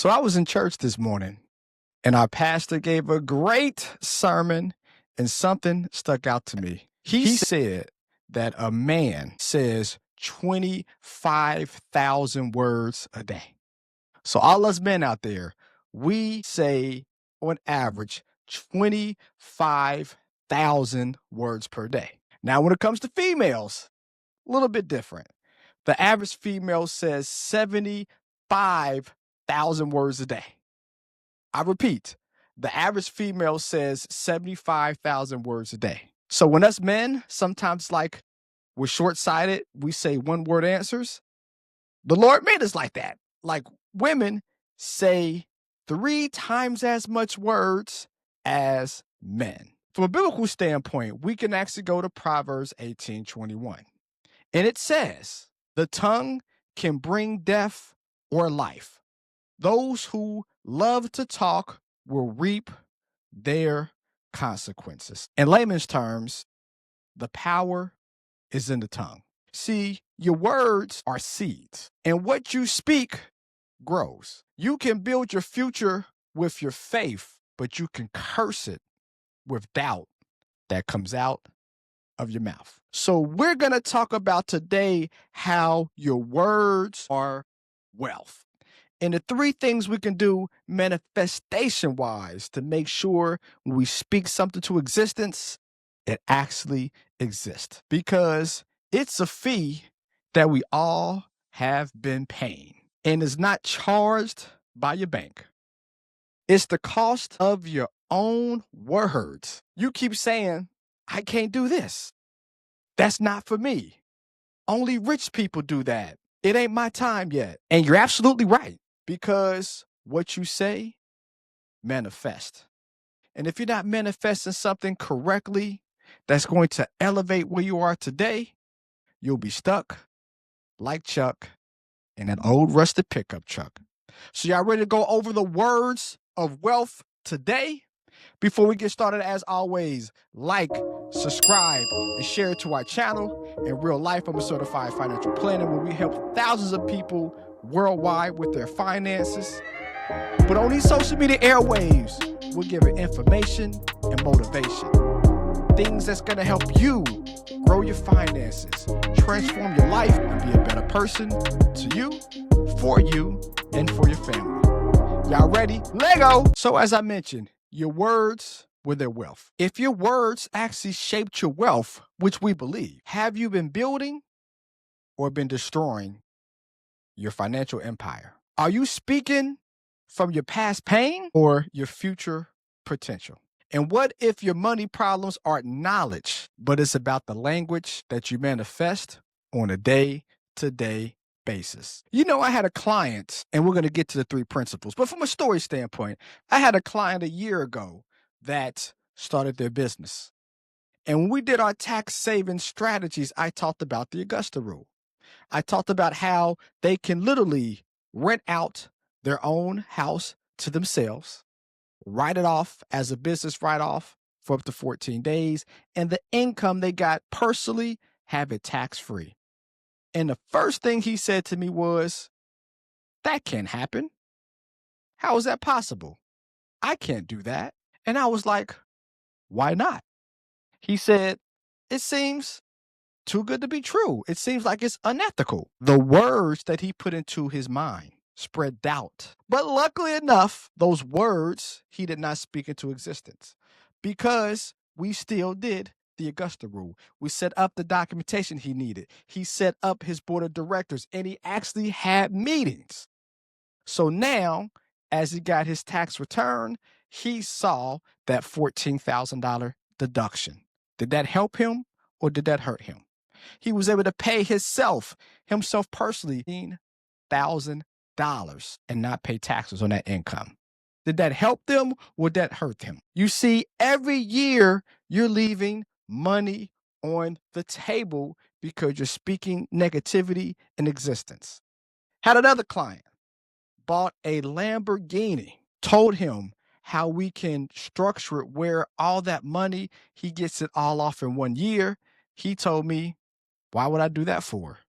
So I was in church this morning and our pastor gave a great sermon and something stuck out to me. He said that a man says 25,000 words a day. So all us men out there, we say on average 25,000 words per day. Now, when it comes to females, a little bit different. The average female says 75,000 words a day. I repeat, the average female says 75,000 words a day. So when us men, sometimes like we're short-sighted, we say one-word answers. The Lord made us like that. Like women say 3 times as much words as men. From a biblical standpoint, we can actually go to Proverbs 18:21. And it says, the tongue can bring death or life. Those who love to talk will reap their consequences. In layman's terms, the power is in the tongue. See, your words are seeds, and what you speak grows. You can build your future with your faith, but you can curse it with doubt that comes out of your mouth. So we're going to talk about today how your words are wealth. And the 3 things we can do manifestation-wise to make sure when we speak something to existence, it actually exists. Because it's a fee that we all have been paying and is not charged by your bank. It's the cost of your own words. You keep saying, I can't do this. That's not for me. Only rich people do that. It ain't my time yet. And you're absolutely right, because what you say manifests. And if you're not manifesting something correctly that's going to elevate where you are today, you'll be stuck like Chuck in an old rusted pickup truck. So y'all ready to go over the words of wealth today? Before we get started, as always, like, subscribe, and share it to our channel. In real life, I'm a certified financial planner where we help thousands of people worldwide with their finances. But on these social media airwaves, we're giving information and motivation. Things that's going to help you grow your finances, transform your life, and be a better person to you, and for your family. Y'all ready? Lego! So as I mentioned, your words were their wealth. If your words actually shaped your wealth, which we believe, have you been building or been destroying your financial empire? Are you speaking from your past pain or your future potential? And what if your money problems aren't knowledge, but it's about the language that you manifest on a day-to-day basis? You know, I had a client, and we're going to get to the 3 principles, but from a story standpoint, I had a client a year ago that started their business. And when we did our tax saving strategies, I talked about the Augusta Rule. I talked about how they can literally rent out their own house to themselves, write it off as a business write-off for up to 14 days, and the income they got personally, have it tax-free. And the first thing he said to me was, that can't happen. How is that possible? I can't do that. And I was like, why not? He said, it seems too good to be true. It seems like it's unethical. The words that he put into his mind spread doubt. But luckily enough, those words he did not speak into existence, because we still did the Augusta Rule. We set up the documentation he needed. He set up his board of directors, and he actually had meetings. So now, as he got his tax return, he saw that $14,000 deduction. Did that help him or did that hurt him? He was able to pay himself personally, $1,000 and not pay taxes on that income. Did that help them or did that hurt them? You see, every year you're leaving money on the table because you're speaking negativity in existence. Had another client, bought a Lamborghini, told him how we can structure it where all that money, he gets it all off in 1 year. He told me, why would I do that for?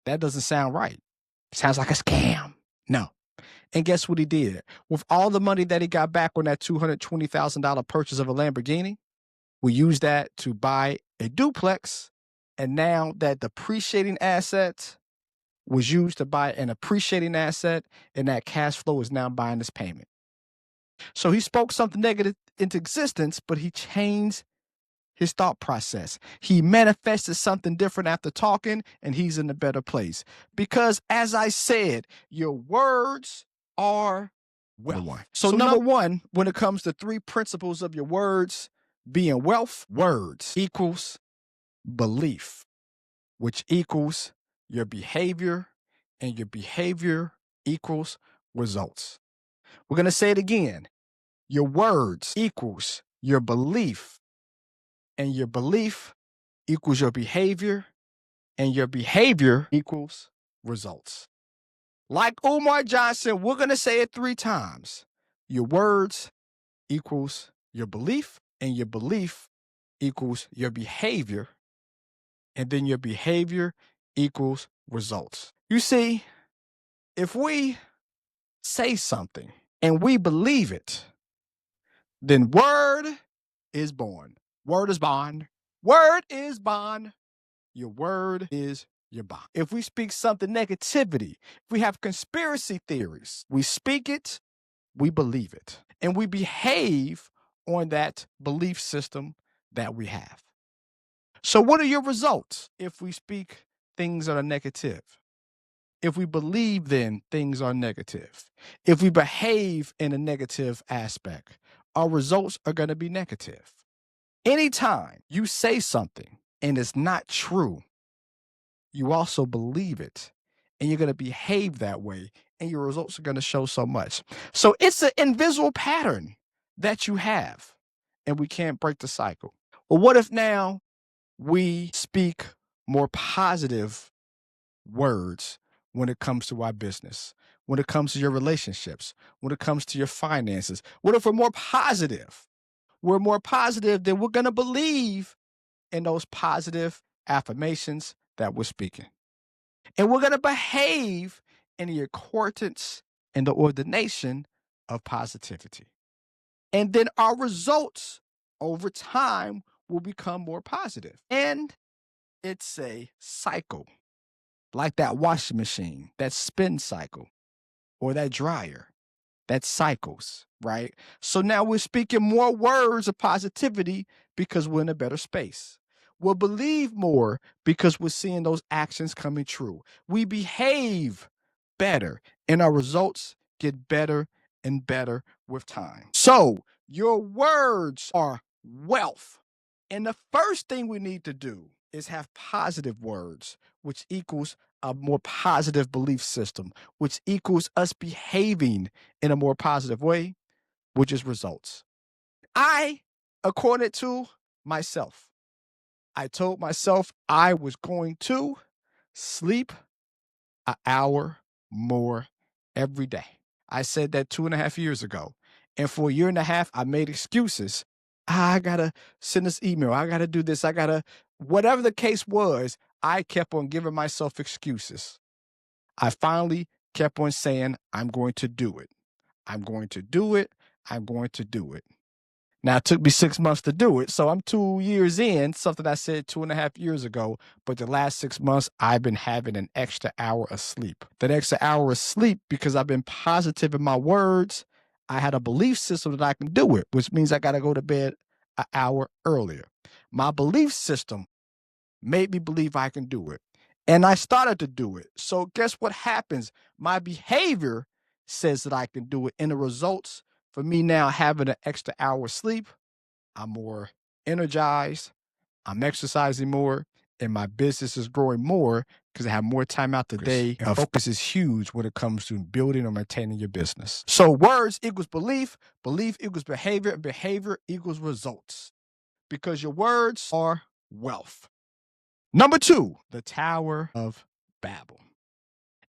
That doesn't sound right. Sounds like a scam. No, And guess what he did? With all the money that he got back on that $220,000 purchase of a Lamborghini, we used that to buy a duplex. And now that depreciating asset was used to buy an appreciating asset, and that cash flow is now buying this payment. So he spoke something negative into existence, but he changed his thought process. He manifested something different after talking, and he's in a better place. Because as I said, your words are wealth. So number one, when it comes to 3 principles of your words being wealth, words equals belief, which equals your behavior, and your behavior equals results. We're going to say it again. Your words equals your belief, and your belief equals your behavior, and your behavior equals results. Like Umar Johnson, we're going to say it 3 times. Your words equals your belief, and your belief equals your behavior, and then your behavior equals results. You see, if we say something and we believe it, then word is born. Word is bond. Word is bond. Your word is your bond. If we speak something negativity, if we have conspiracy theories, we speak it, we believe it, and we behave on that belief system that we have. So what are your results if we speak things that are negative? If we believe, then things are negative. If we behave in a negative aspect, our results are going to be negative. Anytime you say something and it's not true, you also believe it, and you're going to behave that way, and your results are going to show so much. So it's an invisible pattern that you have, and we can't break the cycle. Well, what if now we speak more positive words when it comes to our business, when it comes to your relationships, when it comes to your finances? What if we're more positive? We're more positive, then we're going to believe in those positive affirmations that we're speaking. And we're going to behave in the accordance and the ordination of positivity. And then our results over time will become more positive. And it's a cycle, like that washing machine, that spin cycle, or that dryer, that cycles, right? So now we're speaking more words of positivity because we're in a better space. We'll believe more because we're seeing those actions coming true. We behave better, and our results get better and better with time. So your words are wealth. And the first thing we need to do is have positive words, which equals a more positive belief system, which equals us behaving in a more positive way, which is results. According to myself, I told myself I was going to sleep an hour more every day. I said that 2.5 years ago. And for 1.5 years, I made excuses. I gotta send this email. I gotta do this. Whatever the case was, I kept on giving myself excuses. I finally kept on saying, I'm going to do it. I'm going to do it. I'm going to do it. Now, it took me 6 months to do it. So I'm 2 years in, something I said 2.5 years ago. But the last 6 months, I've been having an extra hour of sleep. That extra hour of sleep, because I've been positive in my words, I had a belief system that I can do it, which means I got to go to bed an hour earlier. My belief system made me believe I can do it. And I started to do it. So guess what happens? My behavior says that I can do it. And the results for me now having an extra hour of sleep, I'm more energized, I'm exercising more, and my business is growing more because I have more time out the day. And focus is huge when it comes to building or maintaining your business. So words equals belief, belief equals behavior, and behavior equals results. Because your words are wealth. Number 2, the Tower of Babel.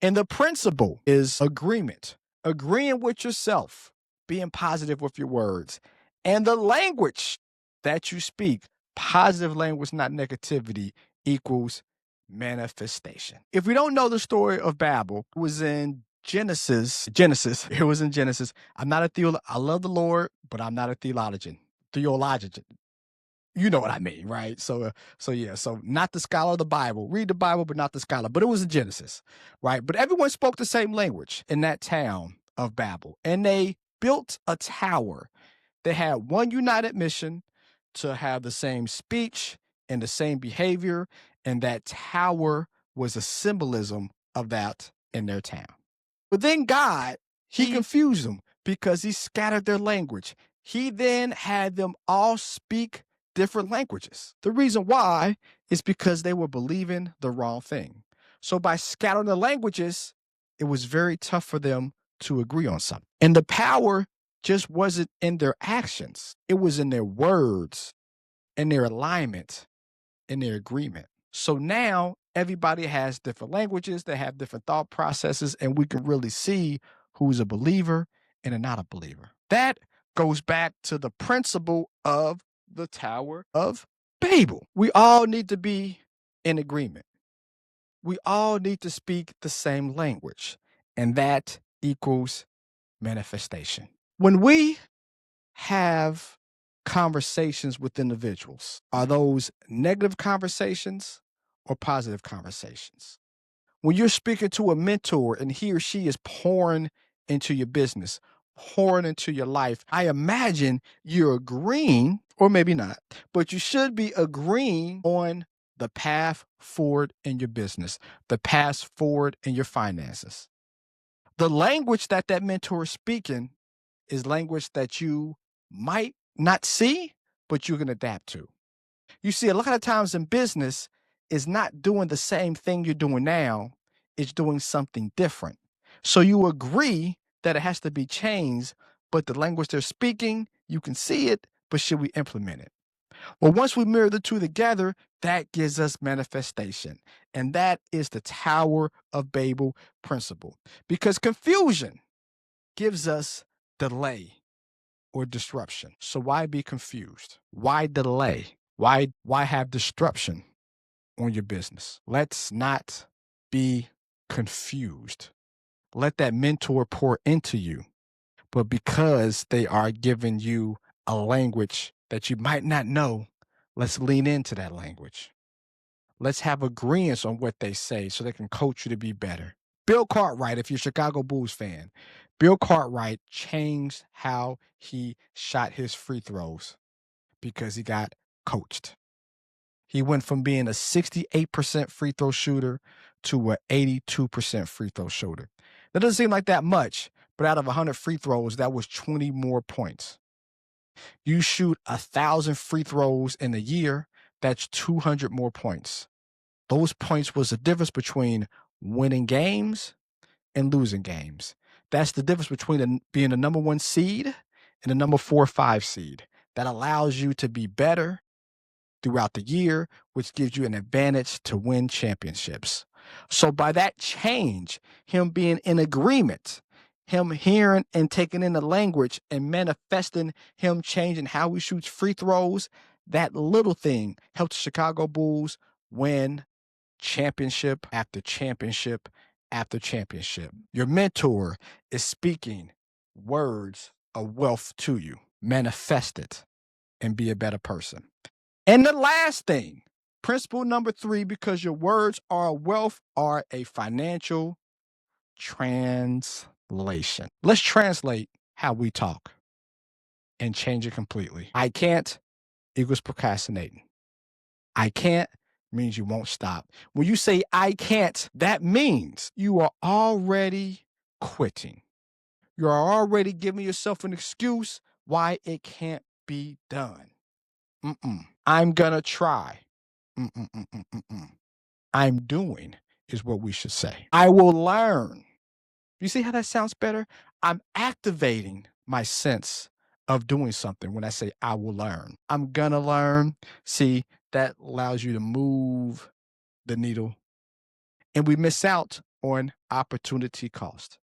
And the principle is agreement, agreeing with yourself, being positive with your words, and the language that you speak, positive language, not negativity, equals manifestation. If we don't know the story of Babel, it was in Genesis, it was in Genesis. I'm not a theologian. I love the Lord, but I'm not a theologian. You know what I mean, right? So not the scholar of the Bible. Read the Bible, but not the scholar. But it was in Genesis, right? But everyone spoke the same language in that town of Babel. And they built a tower. They had one united mission to have the same speech and the same behavior. And that tower was a symbolism of that in their town. But then God, he confused them because he scattered their language. He then had them all speak different languages. The reason why is because they were believing the wrong thing. So by scattering the languages, it was very tough for them to agree on something. And the power just wasn't in their actions. It was in their words, in their alignment, in their agreement. So now everybody has different languages, they have different thought processes, and we can really see who's a believer and a not a believer. That goes back to the principle of the Tower of Babel. We all need to be in agreement. We all need to speak the same language, and that equals manifestation. When we have conversations with individuals, are those negative conversations or positive conversations? When you're speaking to a mentor and he or she is pouring into your business, pouring into your life, I imagine you're agreeing, or maybe not, but you should be agreeing on the path forward in your business, the path forward in your finances. The language that mentor is speaking is language that you might not see, but you can adapt to. You see, a lot of times in business is not doing the same thing you're doing now, it's doing something different. So you agree that it has to be changed, but the language they're speaking, you can see it, but should we implement it? Well, once we mirror the two together, that gives us manifestation. And that is the Tower of Babel principle. Because confusion gives us delay or disruption. So why be confused? Why delay? Why have disruption on your business? Let's not be confused. Let that mentor pour into you. But because they are giving you a language that you might not know, let's lean into that language. Let's have agreements on what they say so they can coach you to be better. Bill Cartwright, if you're a Chicago Bulls fan, Bill Cartwright changed how he shot his free throws because he got coached. He went from being a 68% free throw shooter to an 82% free throw shooter. That doesn't seem like that much, but out of 100 free throws, that was 20 more points. You shoot 1,000 free throws in a year, that's 200 more points. Those points was the difference between winning games and losing games. That's the difference between being the number 1 seed and the number 4 or 5 seed. That allows you to be better throughout the year, which gives you an advantage to win championships. So by that change, him being in agreement, him hearing and taking in the language and manifesting him changing how he shoots free throws, that little thing helped the Chicago Bulls win championship after championship after championship. Your mentor is speaking words of wealth to you. Manifest it and be a better person. And the last thing, principle number 3, because your words are wealth, are a financial translation. Let's translate how we talk and change it completely. I can't equals procrastinating. I can't means you won't stop. When you say I can't, that means you are already quitting. You are already giving yourself an excuse why it can't be done. I'm gonna try. I'm doing is what we should say. I will learn. You see how that sounds better? I'm activating my sense of doing something when I say I will learn. I'm gonna learn. See, that allows you to move the needle. And we miss out on opportunity cost.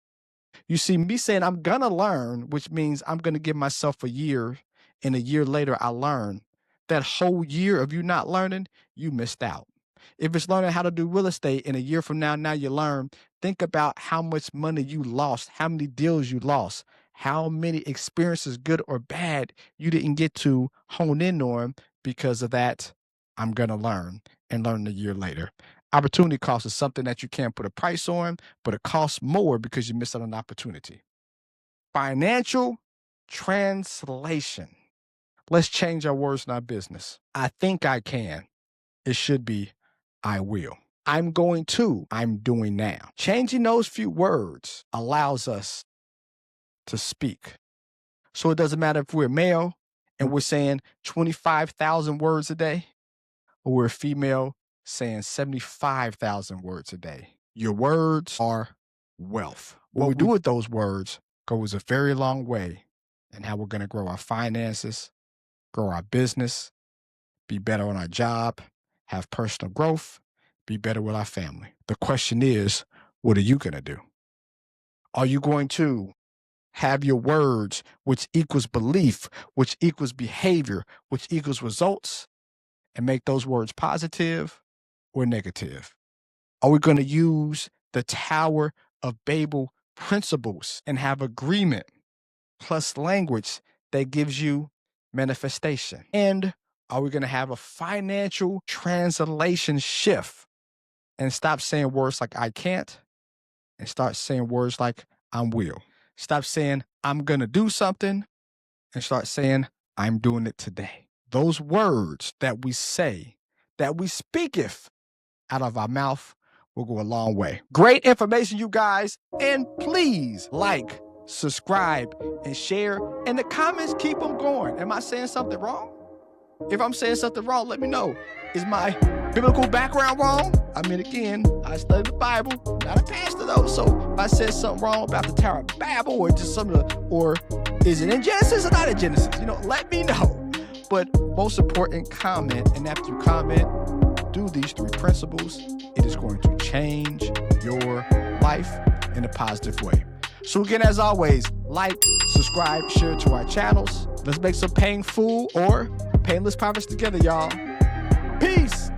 You see, me saying I'm gonna learn, which means I'm gonna give myself a year, and a year later I learn. That whole year of you not learning, you missed out. If it's learning how to do real estate, in a year from now you learn, think about how much money you lost, how many deals you lost, how many experiences, good or bad, you didn't get to hone in on because of that. I'm going to learn and learn a year later. Opportunity cost is something that you can't put a price on, but it costs more because you missed out on an opportunity. Financial translation. Let's change our words in our business. I think I can. It should be I will. I'm going to. I'm doing now. Changing those few words allows us to speak. So it doesn't matter if we're male and we're saying 25,000 words a day, or we're female saying 75,000 words a day. Your words are wealth. What we do with those words goes a very long way in how we're going to grow our finances, grow our business, be better on our job, have personal growth, be better with our family. The question is, what are you going to do? Are you going to have your words, which equals belief, which equals behavior, which equals results, and make those words positive or negative? Are we going to use the Tower of Babel principles and have agreement plus language that gives you manifestation? And are we going to have a financial translation shift and stop saying words like I can't and start saying words like I will? Stop saying I'm going to do something and start saying I'm doing it today. Those words that we say, that we speaketh out of our mouth, will go a long way. Great information, you guys. And please like, subscribe, and share. And the comments, keep them going. Am I saying something wrong? If I'm saying something wrong, let me know. Is my biblical background wrong? I mean, again, I studied the Bible, not a pastor though. So if I said something wrong about the Tower of Babel or just or is it in Genesis or not in Genesis? Let me know. But most important, comment. And after you comment, do these 3 principles. It is going to change your life in a positive way. So again, as always, like, subscribe, share to our channels. Let's make some painful or painless profits together, y'all. Peace.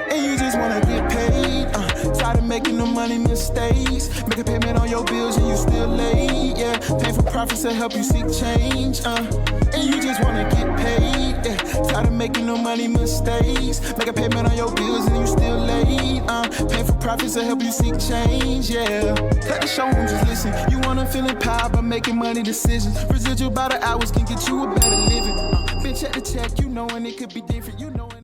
And you just wanna get paid, tired of making the money mistakes. Make a payment on your bills and you still late, yeah. Pay for profits to help you seek change, and you just wanna get paid, yeah. Tired of making no money mistakes. Make a payment on your bills and you still late, pay for profits to help you seek change, yeah. Cut the show and just listen. You wanna feel empowered by making money decisions. Residual by the hours can get you a better living. Bitch at the check, and it could be different,